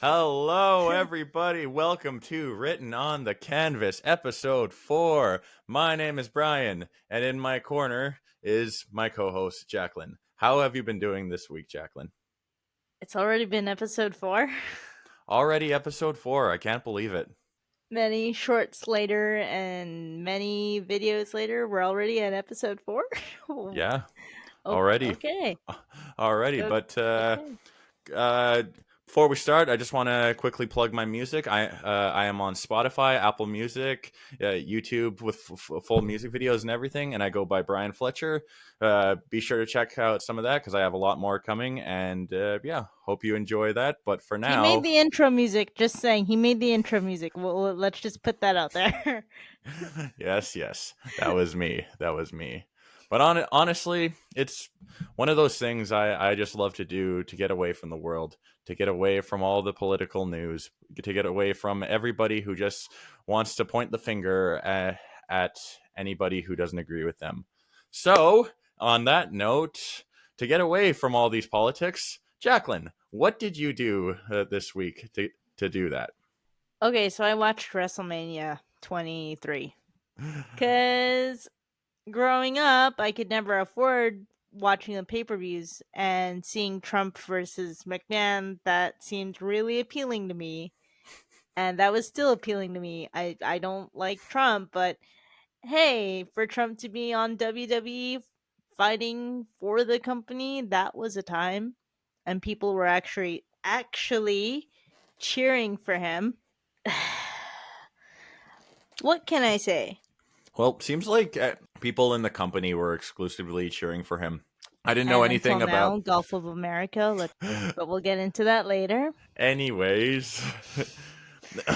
Hello, everybody. Welcome to Written on the Canvas, episode 4. My name is Brian, and in my corner is my co host, Jacklyn. How have you been doing this week, Jacklyn? It's already been episode 4. Already episode 4. I can't believe it. Many shorts later and many videos later, we're already at episode 4. Yeah, already. Okay. Already. O- But Okay. Uh, before we start, I just want to quickly plug my music. I am on Spotify, Apple Music, YouTube with full music videos and everything, and I go by Brian Fletcher. Be sure to check out some of that because I have a lot more coming, and yeah, hope you enjoy that. But for He made now, the intro music, just saying. He made the intro music. Well, let's just put that out there. yes, that was me. That was me. But honestly, it's one of those things I just love to do to get away from the world, to get away from all the political news, to get away from everybody who just wants to point the finger at anybody who doesn't agree with them. So, on that note, to get away from all these politics, Jacklyn, what did you do this week to do that? Okay, so I watched WrestleMania 23. Because growing up, I could never afford watching the pay-per-views, and seeing Trump versus McMahon, that seemed really appealing to me, and that was still appealing to me. I don't like Trump, but hey, for Trump to be on WWE fighting for the company, that was a time, and people were actually cheering for him. What can I say? Well, seems like people in the company were exclusively cheering for him. I didn't know And until anything now, about. Gulf of America. But we'll get into that later. Anyways,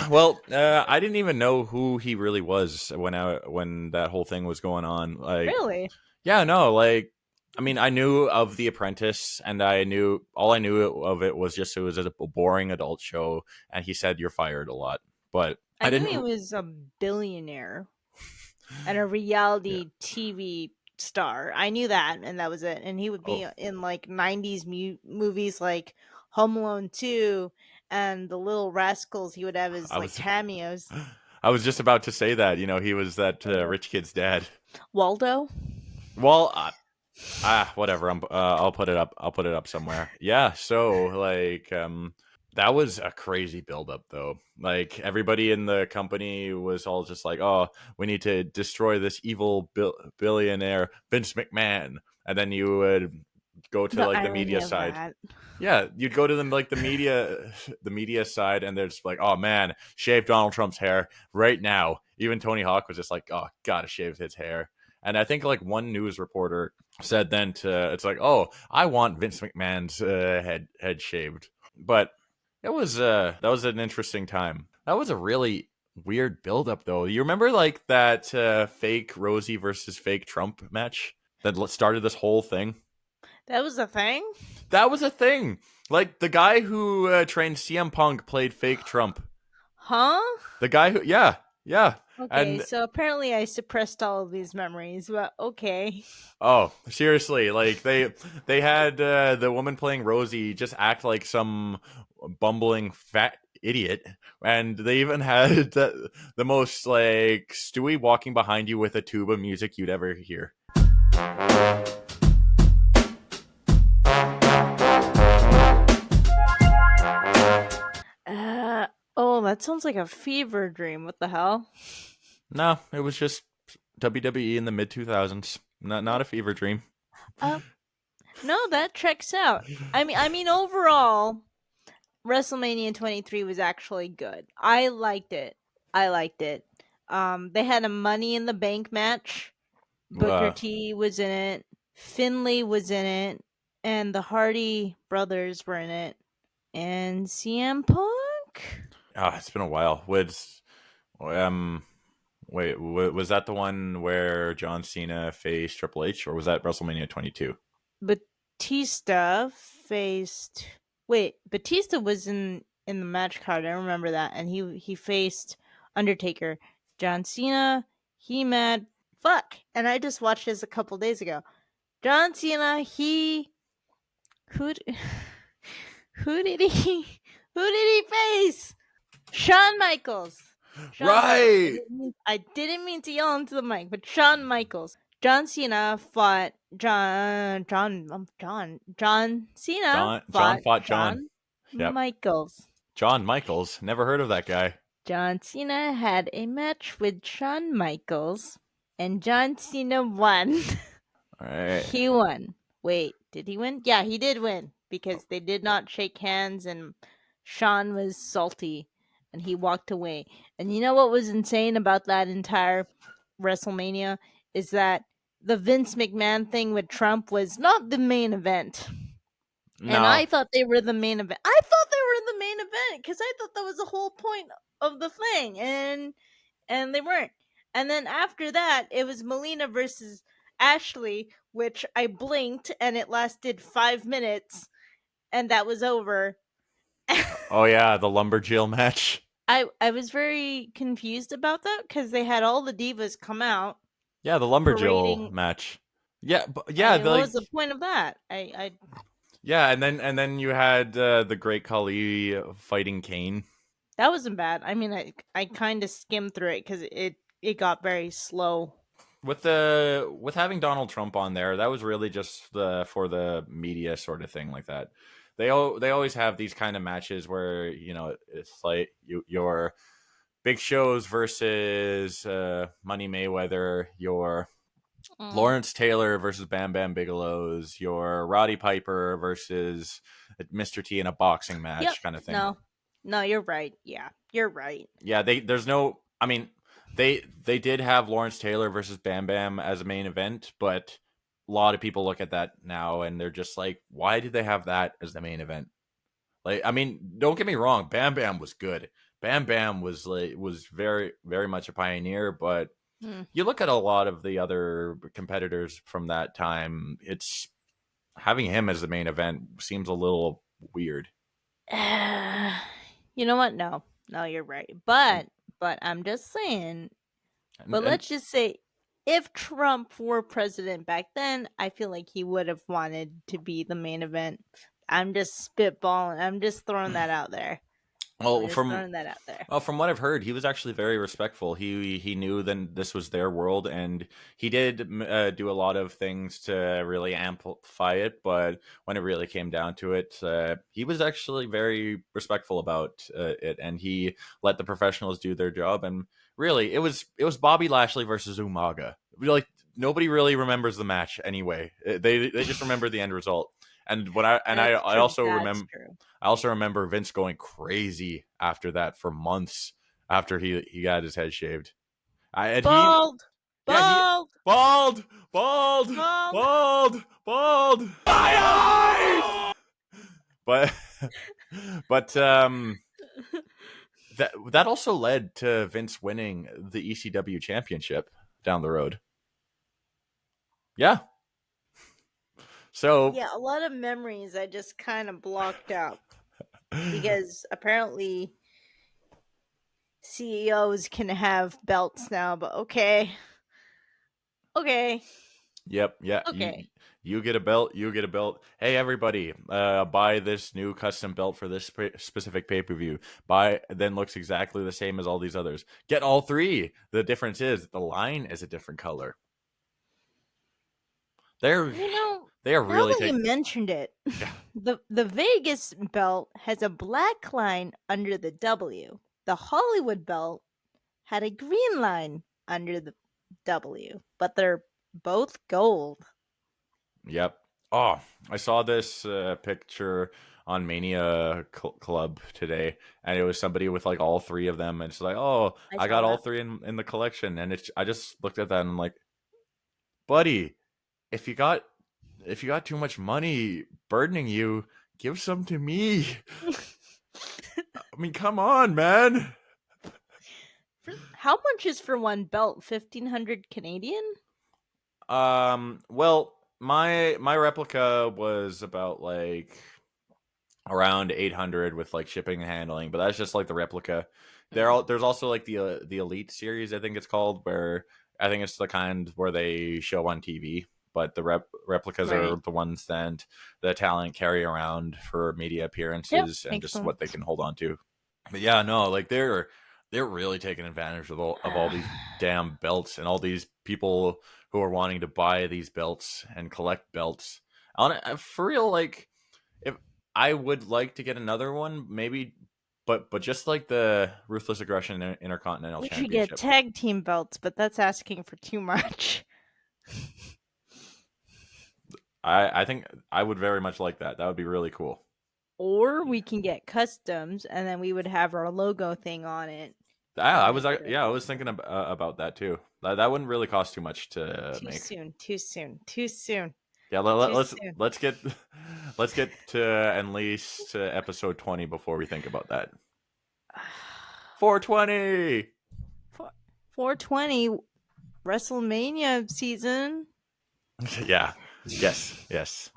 well, I didn't even know who he really was when that whole thing was going on. Like, Really? yeah, no, like, I mean, I knew of The Apprentice, and I knew of it was just it was a boring adult show, and he said you're fired a lot, but I I knew he didn't. was a billionaire and a Yeah. reality TV star. I knew that, and that was it. And he would Oh, be in like 90s movies like Home Alone 2 and The Little Rascals. He would have his I like was. cameos. I was just about to say that. He was that Uh, rich kid's dad. Waldo? Well, whatever. I'll put it up. I'll put it up somewhere. Yeah. So like, that was a crazy buildup, though. Like everybody in the company was all just like, "Oh, we need to destroy this evil billionaire Vince McMahon," and then you would go to The like the irony media of side. that. Yeah, you'd go to them like the media side, and they're just like, "Oh man, shave Donald Trump's hair right now." Even Tony Hawk was just like, "Oh, gotta shave his hair." And I think like one news reporter said then to it's like, "Oh, I want Vince McMahon's head shaved." But that was an interesting time. That was a really weird buildup, though. You remember like that fake Rosie versus fake Trump match that started this whole thing? That was the thing? That was a thing. Like the guy who trained CM Punk played fake Trump. Huh? The guy who, yeah, yeah, Okay, and so apparently I suppressed all of these memories, but okay. oh, seriously, like they had the woman playing Rosie just act like some bumbling fat idiot, and they even had the most like Stewie walking behind you with a tube of music you'd ever hear. Uh, oh, that sounds like a fever dream. What the hell? No, it was just WWE in the mid 2000s. Not a fever dream. Uh, no, that checks out. I mean, overall, WrestleMania 23 was actually good. I liked it. I liked it. They had a Money in the Bank match. Booker Uh, T was in it. Finley was in it, and the Hardy brothers were in it, and CM Punk. it's been a while. Um wait, was that the one where John Cena faced Triple H, or was that WrestleMania 22? Batista faced. Wait, Batista was in the match card. I remember that, and he faced Undertaker. John Cena. He met. Fuck, and I just watched this a couple days ago. John Cena. He who d- who did he Who did he face? Shawn Michaels. Shawn Michaels. Right. I didn't mean to yell into the mic, but Shawn Michaels. John Cena fought John Cena John fought fought John. Shawn Yep. Michaels. John Michaels. Never heard of that guy. John Cena had a match with Shawn Michaels, and John Cena won. All right. He won. Wait, did he win? Yeah, he did win because they did not shake hands, and Shawn was salty, and he walked away. And you know what was insane about that entire WrestleMania is that the Vince McMahon thing with Trump was not the main event. And No. I thought they were the main event. I thought they were the main event because I thought that was the whole point of the thing, and they weren't. And then after that, it was Melina versus Ashley, which I blinked and it lasted 5 minutes, and that was over. Oh yeah, the lumberjill match. I was very confused about that because they had all the divas come out Yeah, the lumberjill parading. match. Yeah, but I yeah, mean, what was like the point of that? I yeah, and then you had the Great Khali fighting Kane. That wasn't bad. I mean, I kind of skimmed through it because it got very slow. With having Donald Trump on there, that was really just for the media sort of thing like that. They always have these kind of matches where it's like your big shows versus Money Mayweather, your Mm. Lawrence Taylor versus Bam Bam Bigelow's, your Roddy Piper versus Mr. T in a boxing Yep. match kind of thing. No. No, you're right. Yeah, you're right. Yeah, there's no. I mean, they did have Lawrence Taylor versus Bam Bam as a main event, but a lot of people look at that now and they're just like, why did they have that as the main event? Like, I mean, don't get me wrong, Bam Bam was good. Bam Bam was very very much a pioneer, but Hmm. you look at a lot of the other competitors from that time, it's having him as the main event seems a little weird. You know what? No, no, you're right. But I'm just saying. And, But and let's just say, if Trump were president back then, I feel like he would have wanted to be the main event. I'm just spitballing. I'm just throwing that out there. I'm well, just from throwing that out there. Well, from what I've heard, he was actually very respectful. He knew then this was their world, and he did do a lot of things to really amplify it. But when it really came down to it, he was actually very respectful about it, and he let the professionals do their job. And really, it was Bobby Lashley versus Umaga. Like nobody really remembers the match anyway. They just remember the end result. And when That's I true. also That's remember. true. I also remember Vince going crazy after that for months after he got his head shaved. And he, Bald, yeah, he bald, bald, bald, bald. bald, bald. My eyes. But but that also led to Vince winning the ECW championship down the road. Yeah. So Yeah, a lot of memories I just kind of blocked out because apparently CEOs can have belts now, but okay. Okay. Yep, yeah. You Okay. you get a belt, you get a belt. Hey everybody, buy this new custom belt for this specific pay-per-view. Buy then looks exactly the same as all these others. Get all three. The difference is the line is a different color. They're You know, they are now really that you taking mentioned it, yeah. the Vegas belt has a black line under the W. The Hollywood belt had a green line under the W, but they're both gold. Yep. Oh, I saw this picture on Mania Club today, and it was somebody with like all three of them, and it's like, oh, I I saw got all that. three in the collection, and it's I just looked at that and I'm like, buddy, if you got too much money burdening you, give some to me. I mean, come on, man. How much is for one belt? 1,500 Canadian? Well, my replica was about like around 800 with like shipping and handling, but that's just like the replica. Mm. There's also like the elite series, I think it's called, where I think it's the kind where they show on TV. but the replicas are Right. the ones that the talent carry around for media Yep. appearances and Makes just what they sense. can hold on to. But yeah, no, like they're really taking advantage of all these damn belts and all these people who are wanting to buy these belts and collect belts. For real, like if I would like to get another one, maybe, but just like the Ruthless Aggression Intercontinental We should get Championship. tag team belts, but that's asking for too much. I think I would very much like that. That would be really cool. Or we can get customs, and then we would have our logo thing on it. Yeah, And then I was thinking about that too. That wouldn't really cost too much to too make. soon, too soon, too soon, Yeah, too soon. let's get let's get to at least episode 20 before we think about that. 420. 420 WrestleMania season. Yeah. Yes,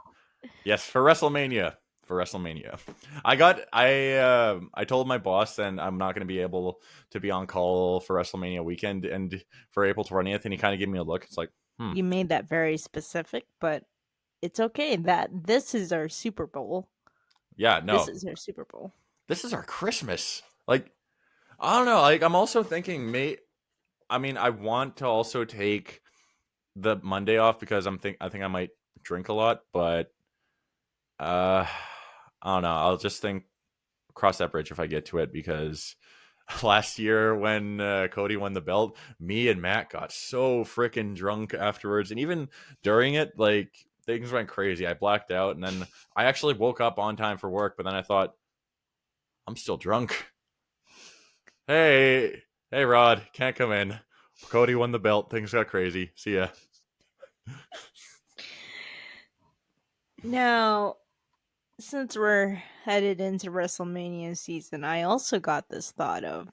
for WrestleMania. For WrestleMania. I told my boss and I'm not going to be able to be on call for WrestleMania weekend and for April 20th, and he kind of gave me a look. It's like, You made that very specific, but it's okay. That this is our Super Bowl. yeah, This no. is our Super Bowl. This is our Christmas. Like, I don't know. Like, I'm also thinking, I mean, I want to also take the Monday off because I think I might drink a lot, but uh I don't know. I'll just think cross that bridge if I get to it because last year when Cody won the belt, me and Matt got so freaking drunk afterwards, and even during it, like things went crazy. I blacked out, and then I actually woke up on time for work, but then I thought I'm still drunk. Hey, Rod, can't come in. Cody won the belt. Things got crazy. See ya. Now, since we're headed into WrestleMania season, I also got this thought of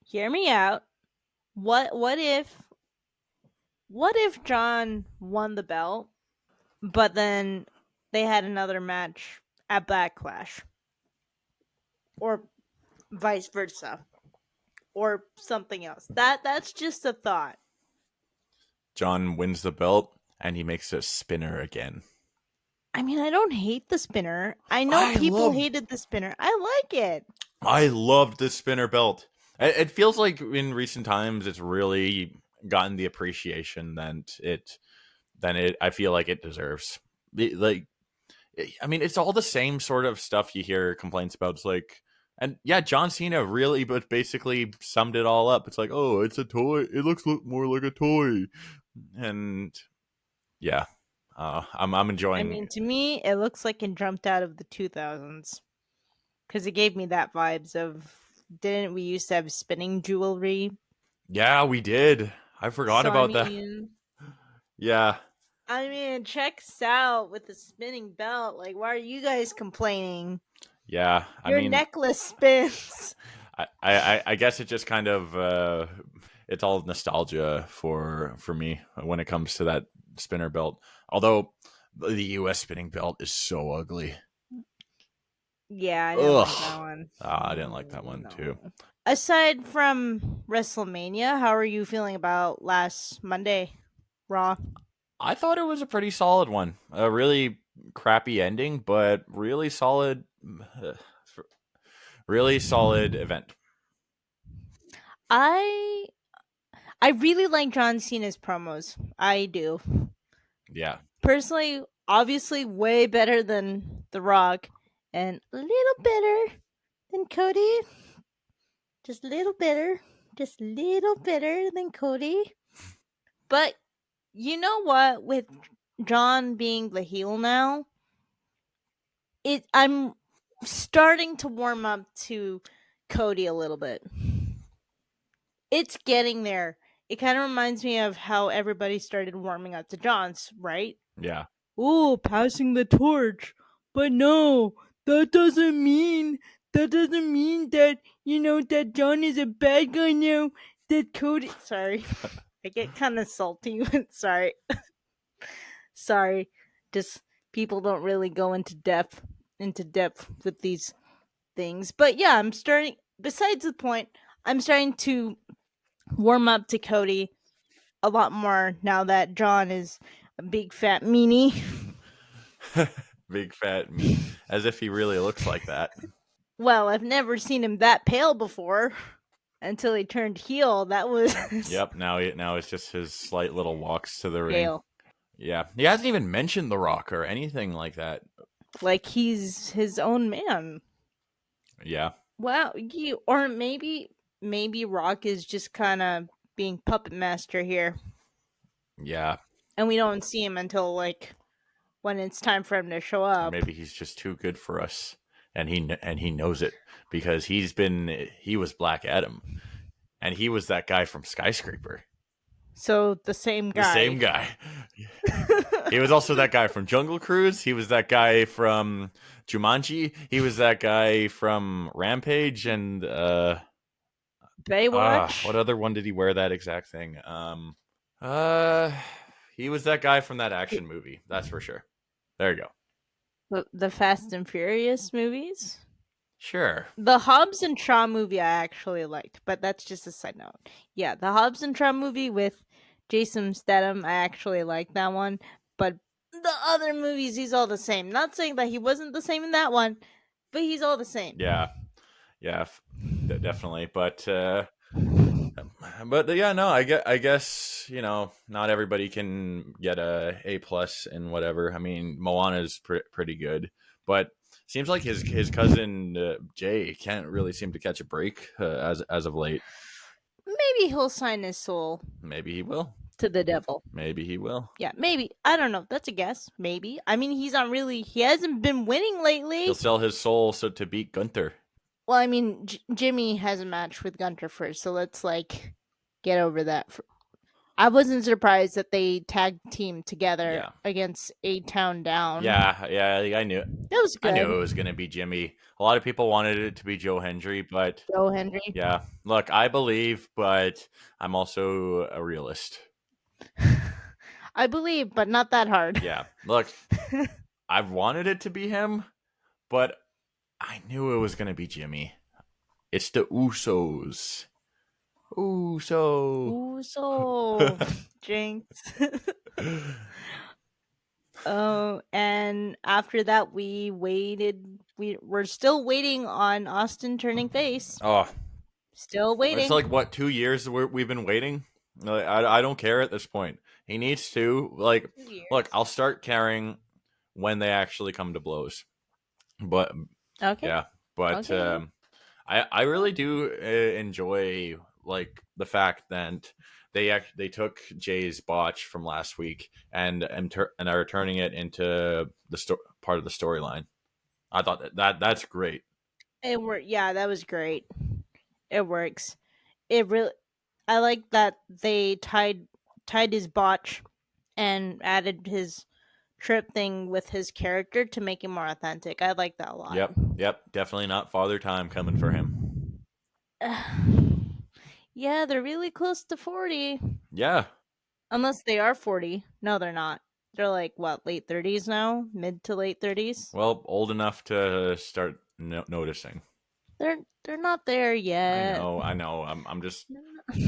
hear me out. What if John won the belt, but then they had another match at Backlash? Or vice versa. Or something else. That's just a thought. John wins the belt, and he makes a spinner again. I mean, I don't hate the spinner. I know I people love hated the spinner. I like it. I loved this spinner belt. It feels like in recent times it's really gotten the appreciation that it I feel like it deserves. Like I mean, it's all the same sort of stuff you hear complaints about. It's like, and yeah, John Cena really, but basically summed it all up. It's like, oh, it's a toy. It looks more like a toy, and yeah, I'm I enjoying. mean, to me, it looks like it jumped out of the 2000s because it gave me that vibes of didn't we used to have spinning jewelry? Yeah, we did. I forgot So I about that. mean, Yeah, it checks out with the spinning belt. Like, why are you guys complaining? yeah. I Your mean, necklace spins. I guess it just kind of it's all nostalgia for me when it comes to that spinner belt. Although the U.S. spinning belt is so ugly. Yeah, I didn't like that Ugh. one. I didn't like that one too. No. Aside from WrestleMania, how are you feeling about last Monday, Raw? I thought it was a pretty solid one. A really crappy ending, but uh, really solid event. I I really like John Cena's promos. I do. Yeah, Personally, obviously way better than The Rock and a little better than Cody. Just a little better. Just a little better than Cody. But you know what? With John being the heel now, I'm starting to warm up to Cody a little bit. It's getting there. It kind of reminds me of how everybody started warming up to John's, right? yeah. Oh, passing the torch. But no, that doesn't mean that that John is a bad guy now. That Cody sorry. I get kind of salty when sorry. Sorry. Just people don't really go into depth with these things. But yeah, I'm starting besides the point, I'm starting to warm up to Cody a lot more now that John is a big fat meanie. Big fat as if he really looks like that. Well, I've never seen him that pale before until he turned heel. That was Yep. Now it's just his slight little walks to the ring. pale. Yeah, he hasn't even mentioned The Rock or anything like that. Like he's his own man. Yeah. Wow, or maybe Rock is just kind of being puppet master here, Yeah. and we don't see him until like when it's time for him to show Or up. maybe he's just too good for us, and he knows it because he was Black Adam, and he was that guy from Skyscraper, So the same the same guy. guy. He was also that guy from Jungle Cruise. He was that guy from Jumanji. He was that guy from Rampage, and what Baywatch. other one did he wear that exact thing? Uh, he was that guy from that action movie. That's for sure. There you go. The Fast and Furious movies. Sure. The Hobbs and Shaw movie I actually liked, but that's just a side note. Yeah, the Hobbs and Shaw movie with Jason Statham, I actually like that one. But the other movies, he's all the same. Not saying that he wasn't the same in that one, but he's all the same. Yeah. Yeah. Definitely. But yeah, no, I guess not everybody can get a plus in whatever. I mean, Moana is pretty good, but seems like his cousin Jay can't really seem to catch a break as of late. Maybe he'll sign his soul Maybe he will. to the devil. Maybe he will. Yeah, maybe. I don't know. That's a guess. Maybe. I mean, he hasn't been winning lately. He'll sell his soul to beat Gunther. Well, I mean, Jimmy has a match with Gunter first, so let's like get over that. I wasn't surprised that they tag team together against A Town Down. Yeah, I knew. That was good. I knew it was going to be Jimmy. A lot of people wanted it to be Joe Hendry, but Joe Hendry. Yeah, look, I believe, but I'm also a realist. I believe, but not that hard. Yeah, look, I've wanted it to be him, but I knew it was going to be Jimmy. It's the Usos. Uso. Jinx. Oh, and after that, we waited. We're still waiting on Austin turning face. Oh, still waiting. It's like what 2 years we've been waiting. I don't care at this point. He needs to look. I'll start caring when they actually come to blows. But okay, yeah, but okay. I really do enjoy like the fact that they took Jay's botch from last week and are turning it into the part of the storyline. I thought that's great. It worked. Yeah, that was great. It works. It really. I like that they tied his botch and added his trip thing with his character to make him more authentic. I like that a lot. Yep. Definitely not Father Time coming for him. Yeah, they're really close to 40. Yeah. Unless they are 40. No, they're not. They're like, what, late 30s now? Mid to late 30s? Well, old enough to start noticing. They're not there yet. I know. I'm just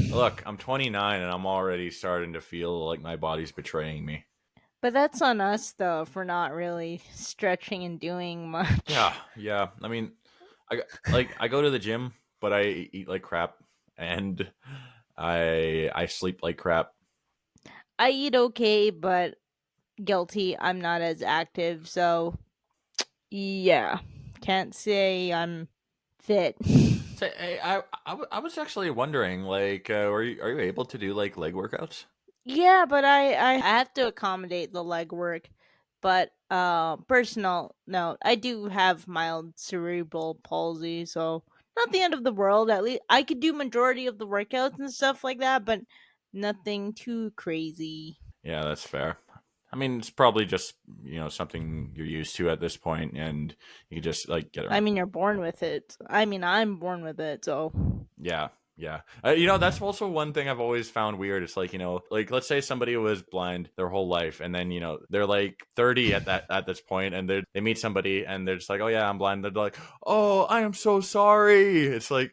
look, I'm 29 and I'm already starting to feel like my body's betraying me. But that's on us though for not really stretching and doing much. Yeah. I mean, I go to the gym, but I eat like crap and I sleep like crap. I eat okay, but guilty. I'm not as active, so yeah, can't say I'm fit. So, hey, I was actually wondering, like, are you able to do like leg workouts? Yeah, but I have to accommodate the leg work. But personal note, I do have mild cerebral palsy, so not the end of the world. At least I could do majority of the workouts and stuff like that, but nothing too crazy. Yeah, that's fair. I mean, it's probably just something you're used to at this point, and you just like get around. I mean, you're born with it. I mean, I'm born with it, so yeah. That's also one thing I've always found weird. It's like like let's say somebody was blind their whole life, and then they're like 30 at this point, and they meet somebody, and they're just like, oh yeah, I'm blind. They're like, oh, I am so sorry. It's like,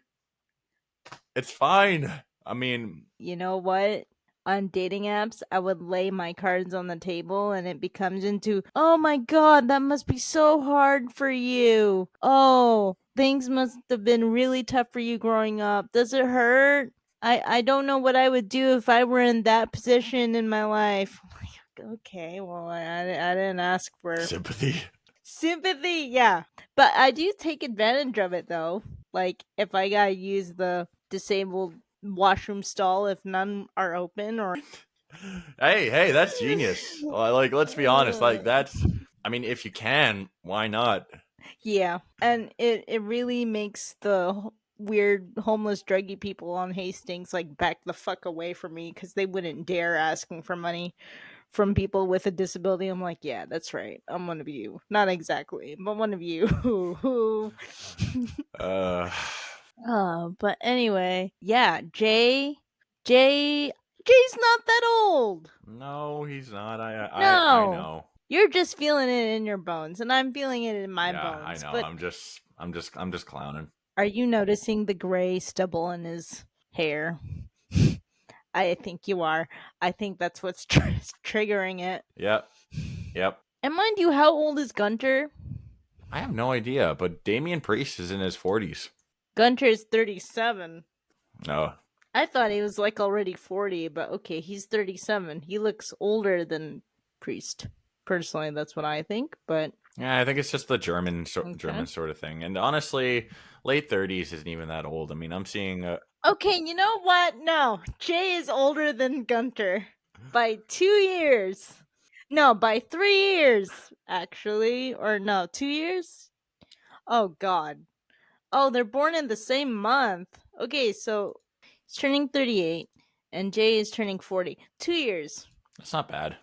it's fine. I mean, you know what? on dating apps, I would lay my cards on the table and it becomes into, oh my god, that must be so hard for you. Oh, things must have been really tough for you growing up. Does it hurt? I don't know what I would do if I were in that position in my life. Okay, well, I didn't ask for Sympathy. sympathy. Yeah. But I do take advantage of it though. Like if I gotta use the disabled washroom stall if none are open or Hey, that's genius. Like, let's be honest. Like, that's. I mean, if you can, why not? yeah. And it really makes the weird homeless druggy people on Hastings like back the fuck away from me because they wouldn't dare asking for money from people with a disability. I'm like, yeah, that's right. I'm one of you. Not exactly, but one of you. Uh, But anyway, yeah, Jay, Jay's not that old. no, he's not. I No, know. you're just feeling it in your bones, and I'm feeling it in my Yeah, I bones. know. But I'm just clowning. are you noticing the gray stubble in his hair? I think you are. I think that's what's triggering it. Yep, yep. And mind you, how old is Gunter? I have no idea, but Damian Priest is in his 40s. Gunter is 37. No. I thought he was like already 40, but okay, he's 37. He looks older than Priest. Personally, that's what I think, but Yeah, I think it's just the okay. German sort of thing. And honestly, late 30s isn't even that old. I mean, I'm seeing Okay, you know what? No, Jay is older than Gunter by 2 years. No, by 3 years, actually. Or no, 2 years? Oh, God. Oh, they're born in the same month. Okay, so he's turning 38 and Jay is turning 40. 2 years. It's not bad.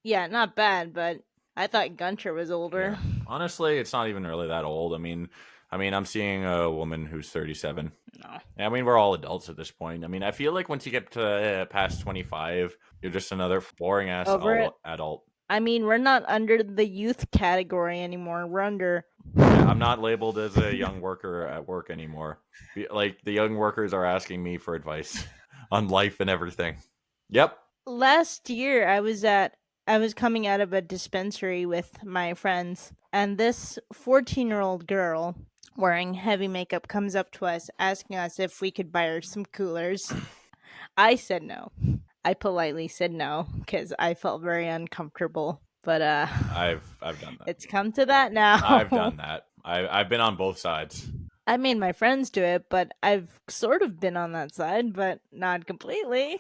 Yeah, not bad, but I thought Gunter was older. Yeah. Honestly, it's not even really that old. I mean, I'm seeing a woman who's 37. No. I mean, we're all adults at this point. I mean, I feel like once you get to past 25, you're just another boring ass Over it. adult. I mean, we're not under the youth category anymore. We're under. Yeah, I'm not labeled as a young worker at work anymore. Like the young workers are asking me for advice on life and everything. Yep. Last year, I was coming out of a dispensary with my friends, and this 14-year-old girl wearing heavy makeup comes up to us asking us if we could buy her some coolers. I said no. I politely said no because I felt very uncomfortable. But I've done that. it's come to that now. I've done that. I've been on both sides. I made my friends do it, but I've sort of been on that side, but not completely.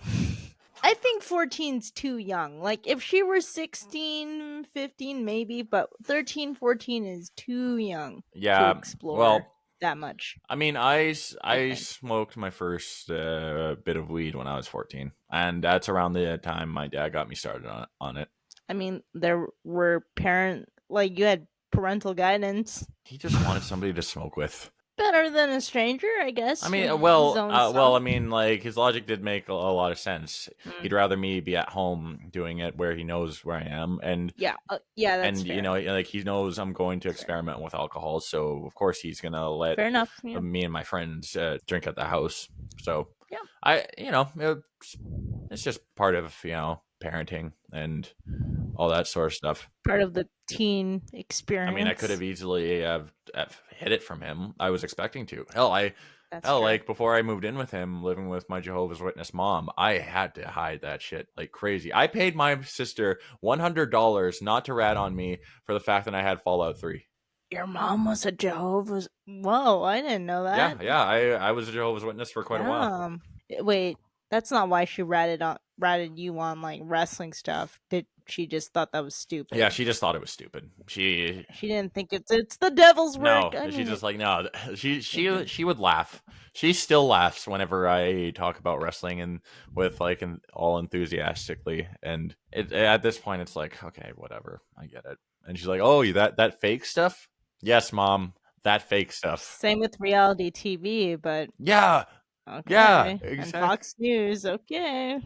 I think 14's too young. Like, if she were 16, 15, maybe, but 13, 14 is too young to Yeah. explore Well, that much, I mean, I I think. smoked my first bit of weed when I was 14, and that's around the time my dad got me started on it. I mean, there were you had parental guidance. He just wanted somebody to smoke with. Better than a stranger, I I guess, mean, with his own well, self. I mean, like his logic did make a lot of sense. He'd Mm, rather me be at home doing it where he knows where I am, yeah, yeah, that's and you fair. know, like he knows I'm going to That's fair. experiment with alcohol, so of course he's gonna let Fair enough. Yeah. me and my friends drink at the house. So Yeah. you know, it's just part of parenting and all that sort of stuff. Part of the teen I mean, I could experience. have easily have hid it from him. I was expecting to. That's Hell, true. like before I moved in with him, living with my Jehovah's Witness mom, I had to hide that shit like crazy. I paid my sister $100 not to rat on me for the fact that I had Fallout 3. Your mom was a Jehovah's. Whoa, I didn't know Yeah, that. yeah, I was a Jehovah's Witness for quite a while. Damn. Wait, that's not why she ratted you on like wrestling stuff. Did she just thought that was Yeah, stupid? she just thought it was stupid. She didn't think it's the devil's work. No, I she's mean, just like no. stupid. She would laugh. She still laughs whenever I talk about wrestling and with like an all enthusiastically. And at this point, it's like okay, whatever, I get it. And she's like, oh, that fake stuff? Yes, mom, that fake stuff. Same with reality TV, but Yeah, yeah, okay. And exactly. Fox News, okay.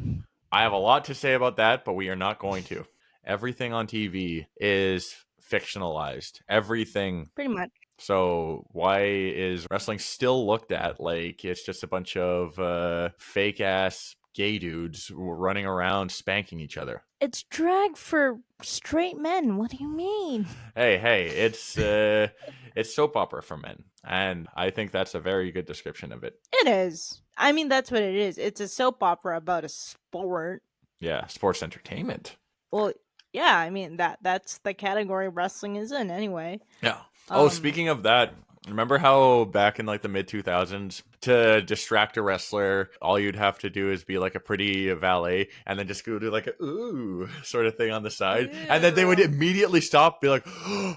I have a lot to say about that, but we are not going to. Everything on TV is fictionalized. Everything. Pretty much. So why is wrestling still looked at like it's just a bunch of fake ass gay dudes running around spanking each other. It's drag for straight men. What do you mean? Hey, it's soap opera for men, and I think that's a very good description of it. It is. I mean, that's what it is. It's a soap opera about a sport. Yeah, sports entertainment. Well, yeah, I mean that's the category wrestling is in anyway. Yeah. Oh, speaking of that, remember how back in like the mid 2000s, to distract a wrestler, all you'd have to do is be like a pretty valet and then just go do like a ooh sort of thing on the side. And then they would immediately stop, be like, oh,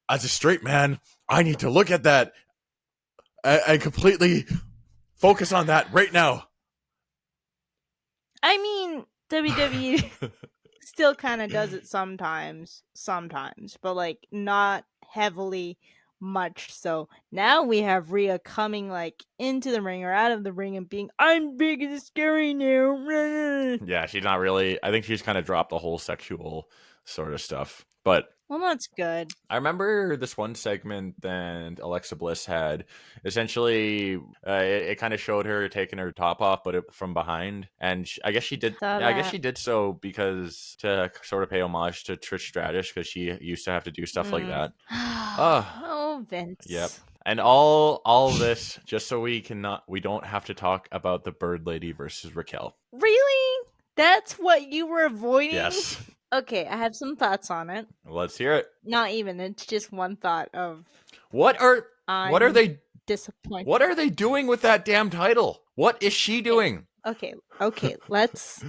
as a straight man, I need to look at that and completely focus on that right now. I mean, WWE still kind of does it sometimes, but like not heavily much. So now we have Rhea coming like into the ring or out of the ring and being, I'm big and scary now. Yeah, she's not really. I think she's kind of dropped the whole sexual sort of stuff. But Well, that's good. I remember this one segment that Alexa Bliss had. Essentially, it kind of showed her taking her top off, but from behind. And I guess she did. Saw Yeah, I guess that. she did so because to sort of pay homage to Trish Stratus, because she used to have to do stuff like that. Oh, Vince. Yep. And all this just so we don't have to talk about the Bird Lady versus Raquel. Really? That's what you were avoiding? Yes. Okay, I have some thoughts on it. Let's hear it. Not even. It's just one thought of What are they disappointed. What are they doing with that damn title? What is she doing? Okay. Let's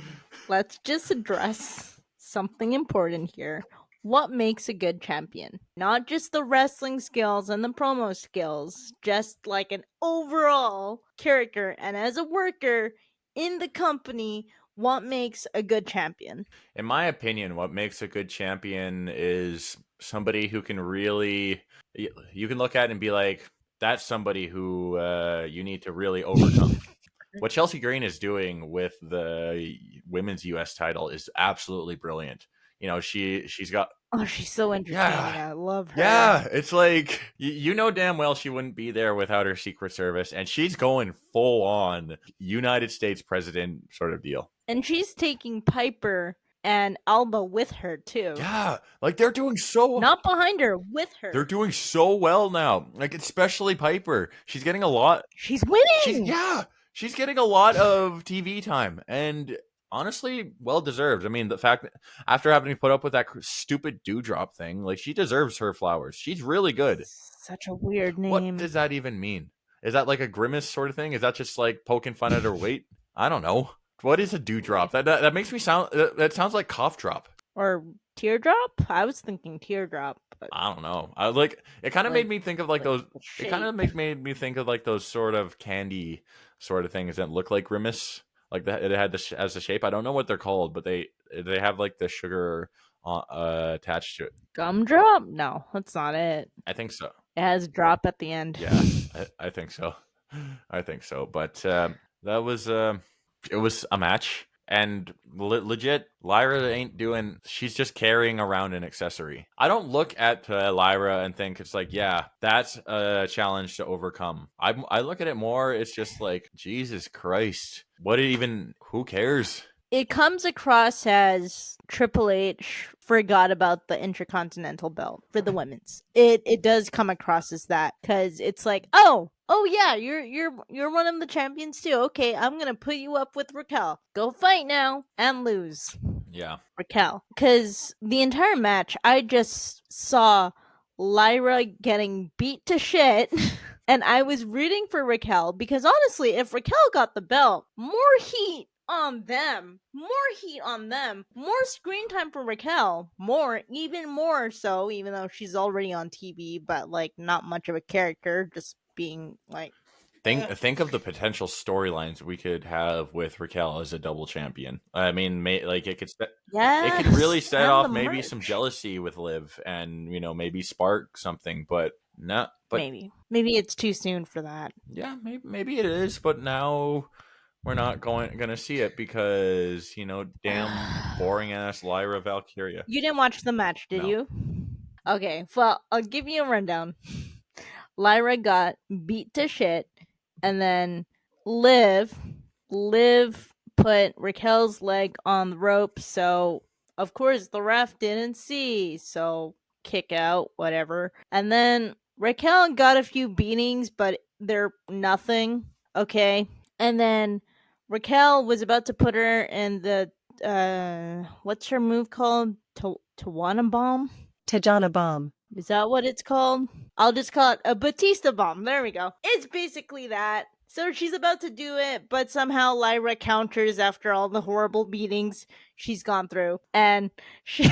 just address something important here. What makes a good champion? Not just the wrestling skills and the promo skills, just like an overall character and as a worker in the company, what makes a good champion? In my opinion, what makes a good champion is somebody who can really, you can look at and be like, that's somebody who you need to really overcome. What Chelsea Green is doing with the women's US title is absolutely brilliant. You know, she's got. Oh, she's so entertaining. Yeah. I love her. Yeah, it's like you know damn well she wouldn't be there without her Secret Service, and she's going full on United States president sort of deal. And she's taking Piper and Alba with her too. Yeah, like they're doing so. Not behind her, with her. They're doing so well now. Like especially Piper, she's getting a lot. She's winning. She's getting a lot of TV time, and honestly, well deserved. I mean, the fact that after having to put up with that stupid dewdrop thing, like she deserves her flowers. She's really good. Such a weird name. What does that even mean? Is that like a grimace sort of thing? Is that just like poking fun at her weight? I don't know. What is a dewdrop? That makes me sound. That sounds like cough drop or teardrop. I was thinking teardrop. But I don't know. I like it. Kind of made me think of like those. It kind of made me think of like those sort of candy sort of things that look like grimace. Like that, it had this as a shape. I don't know what they're called, but they have like the sugar attached to it. Gumdrop? No, that's not it. I think so. It has drop at the end. Yeah, I think so. I think so. But that was it was a match, and legit, Lyra ain't doing. She's just carrying around an accessory. I don't look at Lyra and think it's like, yeah, that's a challenge to overcome. I look at it more. It's just like, Jesus Christ, who cares? It comes across as Triple H forgot about the Intercontinental belt for the women's. It does come across as that because it's like, oh yeah, you're one of the champions too. Okay, I'm gonna put you up with Raquel. Go fight now and lose. Yeah, Raquel, because the entire match, I just saw Lyra getting beat to shit. And I was rooting for Raquel because honestly, if Raquel got the belt, more heat on them, more screen time for Raquel, even more so, even though she's already on TV, but like not much of a character, just being like. Think of the potential storylines we could have with Raquel as a double champion. I mean, like it could really set off maybe some jealousy with Liv, and maybe spark something. But maybe it's too soon for that. Yeah, maybe it is. But now we're not gonna see it because damn boring ass Lyra Valkyria. You didn't watch the match, did you? Okay, well, I'll give you a rundown. Lyra got beat to shit, and then Liv put Raquel's leg on the rope, so of course the ref didn't see, so kick out, whatever. And then Raquel got a few beatings, but they're nothing, okay? And then Raquel was about to put her in the what's her move called? Tawana bomb? Tajana bomb. Is that what it's called? I'll just call it a Batista bomb. There we go. It's basically that. So she's about to do it, but somehow Lyra counters after all the horrible beatings she's gone through. And she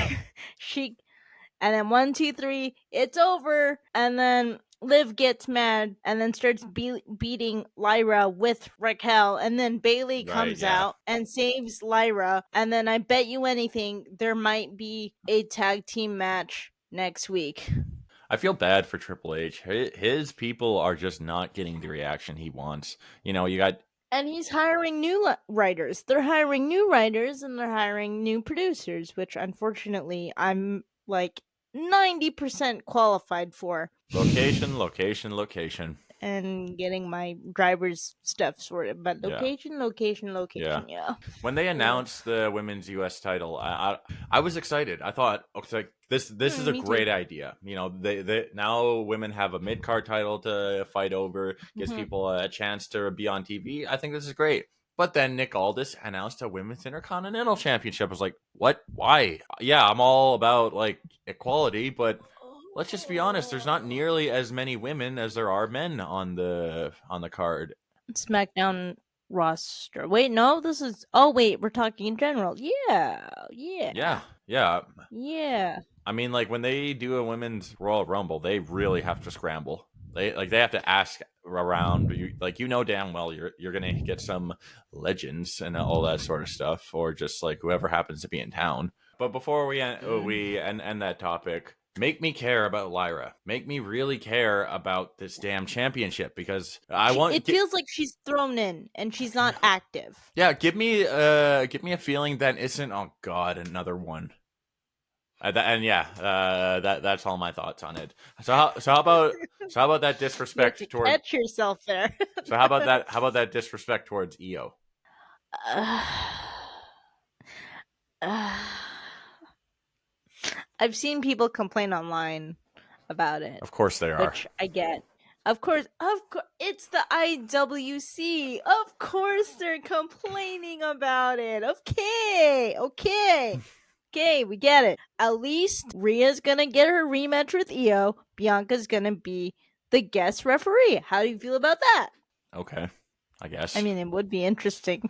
and then 1, 2, 3, it's over. And then Liv gets mad and then starts beating Lyra with Raquel. And then Bailey comes out and saves Lyra. And then I bet you anything, there might be a tag team match next week. I feel bad for Triple H. His people are just not getting the reaction he wants. You know, you got... And he's hiring new writers. They're hiring new writers and they're hiring new producers, which unfortunately I'm like 90% qualified for. Location. And getting my driver's stuff sorted. But location. Yeah. When they announced the women's U.S. title, I was excited. I thought, okay, this is a great idea. You know, they now women have a mid-card title to fight over, gives people a chance to be on TV. I think this is great. But then Nick Aldis announced a women's intercontinental championship. I was like, what? Why? Yeah, I'm all about like equality, but let's just be honest. There's not nearly as many women as there are men on the card. SmackDown roster. Wait, no, this is. Oh, wait, we're talking in general. Yeah. I mean, like when they do a women's Royal Rumble, they really have to scramble. They have to ask around. You know damn well you're gonna get some legends and all that sort of stuff, or just like whoever happens to be in town. But before we end that topic, make me care about Lyra. Make me really care about this damn championship because It feels like she's thrown in and she's not active. Yeah, give me a feeling that isn't. Oh God, another one. That's all my thoughts on it. So how about that disrespect towards? Catch yourself there. So how about that disrespect towards Io? I've seen people complain online about it. Of course they are. Which I get. Of course, it's the IWC. Of course they're complaining about it. Okay, we get it. At least Rhea's gonna get her rematch with Io. Bianca's gonna be the guest referee. How do you feel about that? Okay, I guess. I mean, it would be interesting.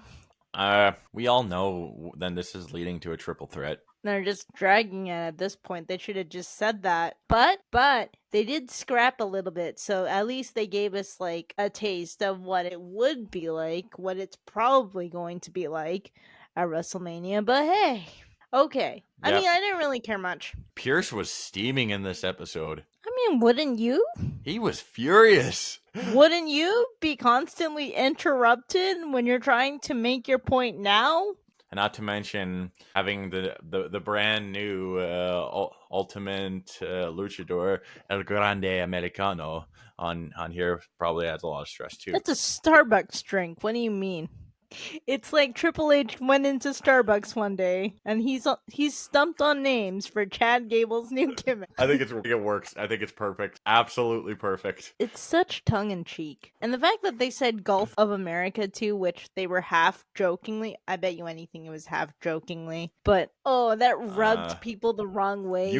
We all know then this is leading to a triple threat. They're just dragging it at this point. They should have just said that. But they did scrap a little bit, so at least they gave us like a taste of what it would be like, what it's probably going to be like at WrestleMania. But hey, okay. I mean, I didn't really care much. Pierce was steaming in this episode. I mean, wouldn't you? He was furious. Wouldn't you be constantly interrupted when you're trying to make your point now? And not to mention having the brand new ultimate luchador El Grande Americano on here probably adds a lot of stress too. That's a Starbucks drink. What do you mean? It's like Triple H went into Starbucks one day and he's stumped on names for Chad Gable's new gimmick. I think it works. I think it's perfect. Absolutely perfect. It's such tongue-in-cheek. And the fact that they said Gulf of America too, which they were half jokingly, I bet you anything it was half jokingly. But that rubbed people the wrong way.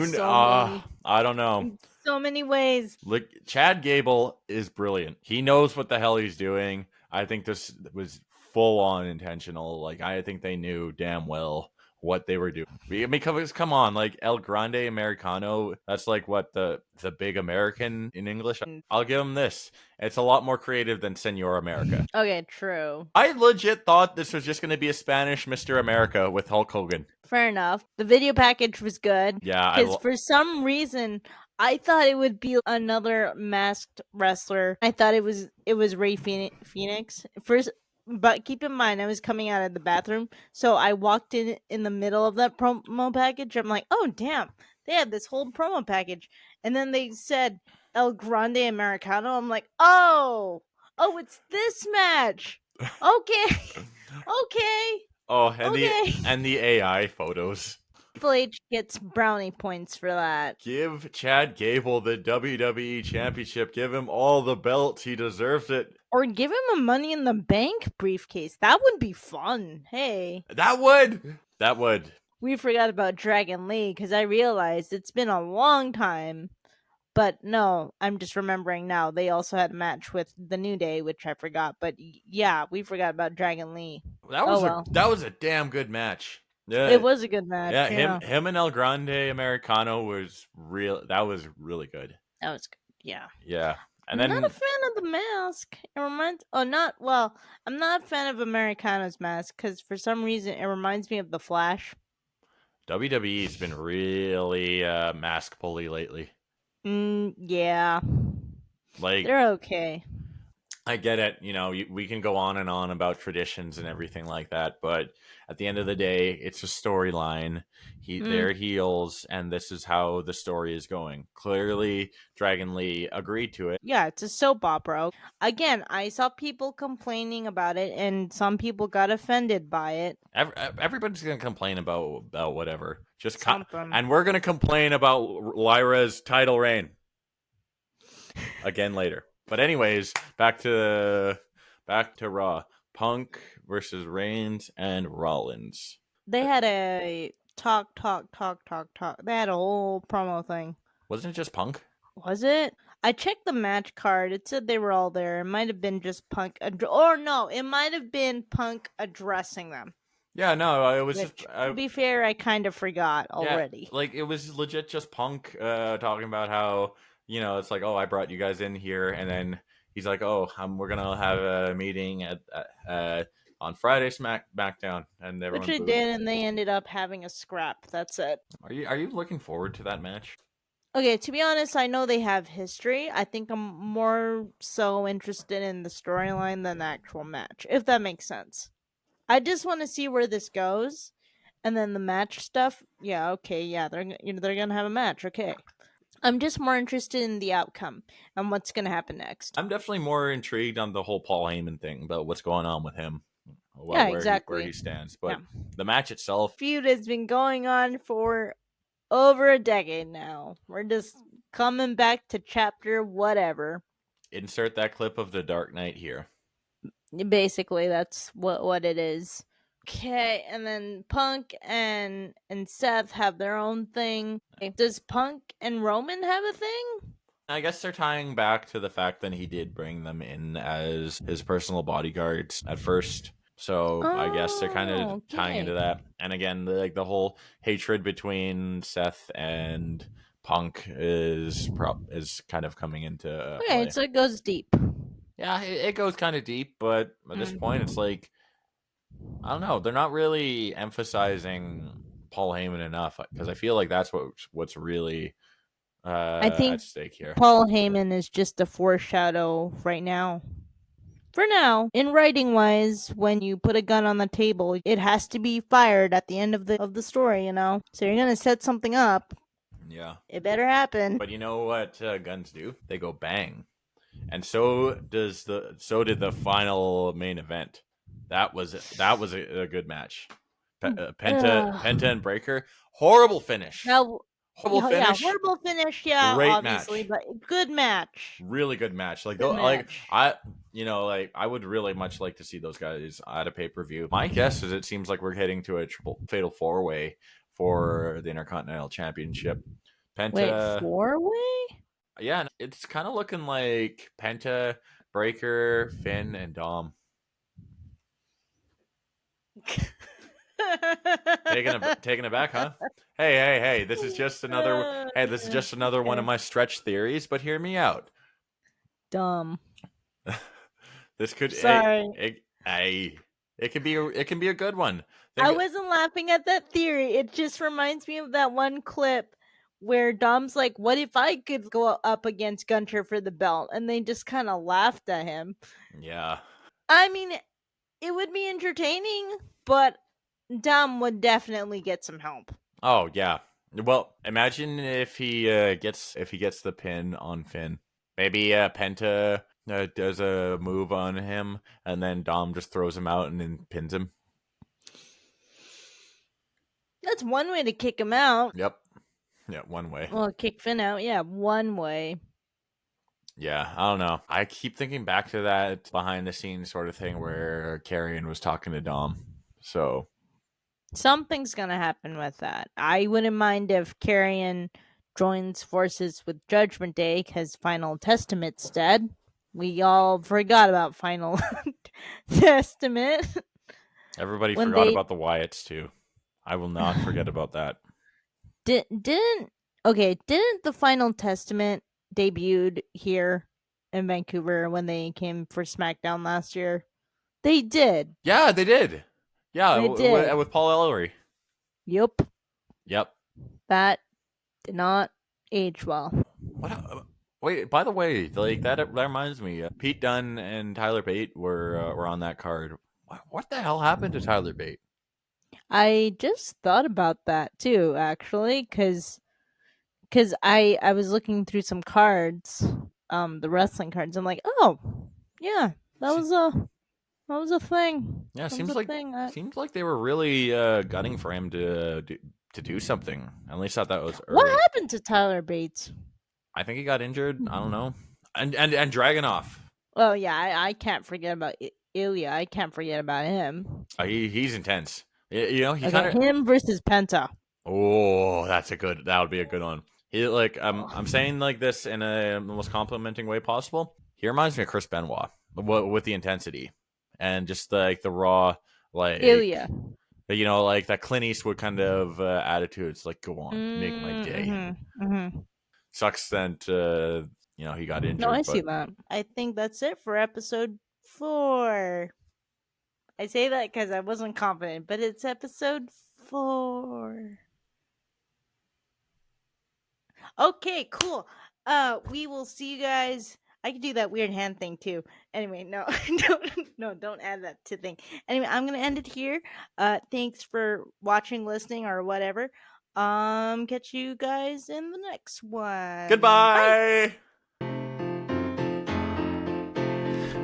I don't know. In so many ways. Look, Chad Gable is brilliant. He knows what the hell he's doing. I think this was full on intentional. Like I think they knew damn well what they were doing. Because come on, like El Grande Americano, that's like what the big American in English. I'll give them this. It's a lot more creative than Senor America. Okay, true. I legit thought this was just going to be a Spanish Mr. America with Hulk Hogan. Fair enough. The video package was good. Yeah, because for some reason I thought it would be another masked wrestler. I thought it was Rey Phoenix first. But keep in mind, I was coming out of the bathroom, so I walked in the middle of that promo package. I'm like, oh, damn, they had this whole promo package. And then they said El Grande Americano. I'm like, oh, it's this match. Okay. Oh, Okay. and the AI photos. Triple H gets brownie points for that. Give Chad Gable the WWE Championship. Give him all the belts. He deserves it. Or give him a Money in the Bank briefcase. That would be fun. Hey. That would. That would. We forgot about Dragon Lee because I realized it's been a long time. But no, I'm just remembering now. They also had a match with the New Day, which I forgot. But yeah, we forgot about Dragon Lee. That was a damn good match. Yeah, It was a good match. yeah. Yeah, Him and El Grande Americano was real. That was really good. that was good. Yeah. Yeah, and I'm not a then fan of the mask. It reminds. Oh, not well. I'm not a fan of Americano's mask because for some reason it reminds me of the Flash. WWE's been really mask pulley lately. Yeah, Like, they're okay. I get it. You know, we can go on and on about traditions and everything like that, but at the end of the day, it's a storyline. They're heels, and this is how the story is going. Clearly, Dragon Lee agreed to it. Yeah, it's a soap opera. Again, I saw people complaining about it, and some people got offended by it. Everybody's gonna complain about whatever. Something. And we're gonna complain about Lyra's title reign again later. But anyways, back to Raw. Punk versus Reigns and Rollins. They had a talk. They had a whole promo thing. Wasn't it just Punk? Was it? I checked the match card. It said they were all there. It might have been just Punk. Or no, it might have been Punk addressing them. Yeah, no, it was Which, just. to be fair, I kind of forgot already. Yeah, like it was legit just Punk talking about how, you know, it's like, oh, I brought you guys in here, and then he's like, oh, we're gonna have a meeting at on Friday SmackDown, and everyone Which they booed. did, and they ended up having a scrap. That's it. Are you looking forward to that match? Okay, to be honest, I know they have history. I think I'm more so interested in the storyline than the actual match, if that makes sense. I just want to see where this goes, and then the match stuff. Yeah, okay, yeah, they're gonna have a match. Okay, I'm just more interested in the outcome and what's gonna happen next. I'm definitely more intrigued on the whole Paul Heyman thing about what's going on with him. Yeah, Where exactly. he stands, but Yeah. the match itself, Feud has been going on for over a decade now. We're just coming back to chapter whatever. insert that clip of the Dark Knight here. Basically, that's what it is. Okay, and then Punk and Seth have their own thing. Does Punk and Roman have a thing? I guess they're tying back to the fact that he did bring them in as his personal bodyguards at first. So I guess they're kind of tying into that. And again, the whole hatred between Seth and Punk is kind of coming into Okay, play. so it goes deep. Yeah, it goes kind of deep, but at this point, it's like, I don't know. They're not really emphasizing Paul Heyman enough because I feel like that's what's really I think at stake here. Paul Heyman is just a foreshadow right now. For now, in writing wise, when you put a gun on the table, it has to be fired at the end of the story, you know? So you're gonna set something up. Yeah. It better happen. But you know what guns do? They go bang. And so did the final main event. That was a good match. Penta and Breaker, horrible finish. Horrible finish. Yeah, great obviously, match. but good match. Really good match. Like I would really much like to see those guys at a pay-per-view. My guess is it seems like we're heading to a triple fatal four-way for the Intercontinental Championship. Wait, four-way? Yeah, it's kind of looking like Penta, Breaker, Finn, and Dom. Taking it back, huh? Hey! This is just another one of my stretch theories. But hear me out. Dumb. This could Sorry. It can be a good one. I wasn't laughing at that theory. It just reminds me of that one clip where Dom's like, "What if I could go up against Gunter for the belt?" And they just kind of laughed at him. Yeah. I mean, it would be entertaining, but Dom would definitely get some help. Oh yeah. Well, imagine if he gets the pin on Finn. Maybe Penta does a move on him, and then Dom just throws him out and then pins him. That's one way to kick him out. Yep. Yeah, one way. Well, kick Finn out. Yeah, one way. Yeah, I don't know. I keep thinking back to that behind the scenes sort of thing where Karrion was talking to Dom. So Something's gonna happen with that. I wouldn't mind if Carrion joins forces with Judgment Day because Final Testament's dead. We all forgot about Final Testament everybody when forgot they about the Wyatts too. I will not forget about that. didn't the Final Testament debuted here in Vancouver when they came for SmackDown last year? They did. Yeah, they did. Yeah, They did. with Paul Ellery. Yup. Yep. That did not age well. What? Wait. By the way, like that reminds me. Pete Dunne and Tyler Bate were on that card. What the hell happened to Tyler Bate? I just thought about that too, actually, because I was looking through some cards, the wrestling cards. I'm like, oh, yeah, that Se- was a thing. Yeah, That was a thing. seems like they were really gunning for him to do something. I at least thought that was What early. happened to Tyler Bates? I think he got injured. I don't know. And Dragunov. Well, yeah, I can't forget about Ilya. I can't forget about him. He's intense. You know, he kind Okay, of. him versus Penta. Oh, that would be a good one. He like I'm saying like this in a most complimenting way possible. He reminds me of Chris Benoit with the intensity and just like the raw like Ilya. like that Clint Eastwood kind of attitude. It's like go on, make my day. Mm-hmm. Sucks that he got No, I injured, see but that. I think that's it for episode 4. I say that because I wasn't confident, but it's episode 4. Okay, cool. We will see you guys. I can do that weird hand thing too. Anyway, no, don't add that to thing. Anyway, I'm gonna end it here. Thanks for watching, listening, or whatever. Catch you guys in the next one. Bye. goodbye.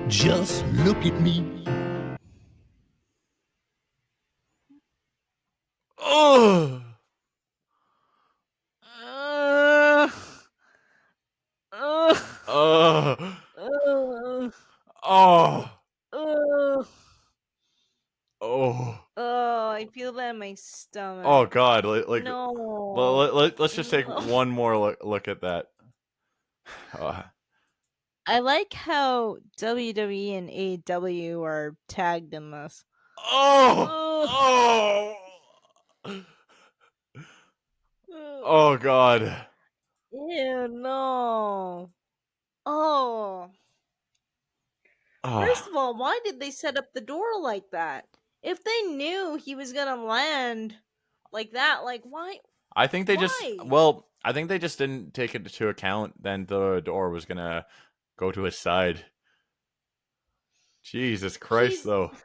Just look at me. Oh. Uh, uh, Oh. uh, Oh. uh, Oh. oh, I feel that in my stomach. Oh God! Like No. let's just take No. one more look at that. I like how WWE and AEW are tagged in this. Oh! Ugh. Oh! Ugh. Oh God! Ew, no. Oh. First Oh. of all, why did they set up the door like that? If they knew he was gonna land like that, like why? I think they Why? I think they just didn't take it into account. Then the door was gonna go to his side. Jesus Christ, He's though! the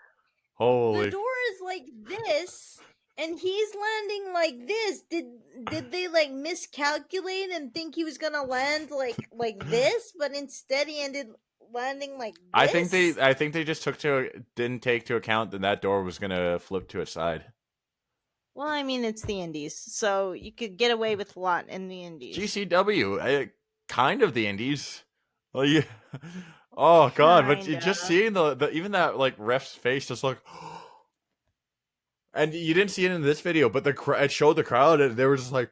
Holy! door is like this and he's landing like this. Did they like miscalculate and think he was gonna land like this, but instead he ended landing like this? I think they just didn't take to account that door was gonna flip to its side. Well, I mean it's the indies, so you could get away with a lot in the indies. GCW, kind of the indies. Well, yeah. Oh God! But you just Kinda. seeing the even that like ref's face, just like, and you didn't see it in this video, but it showed the crowd, and they were just like.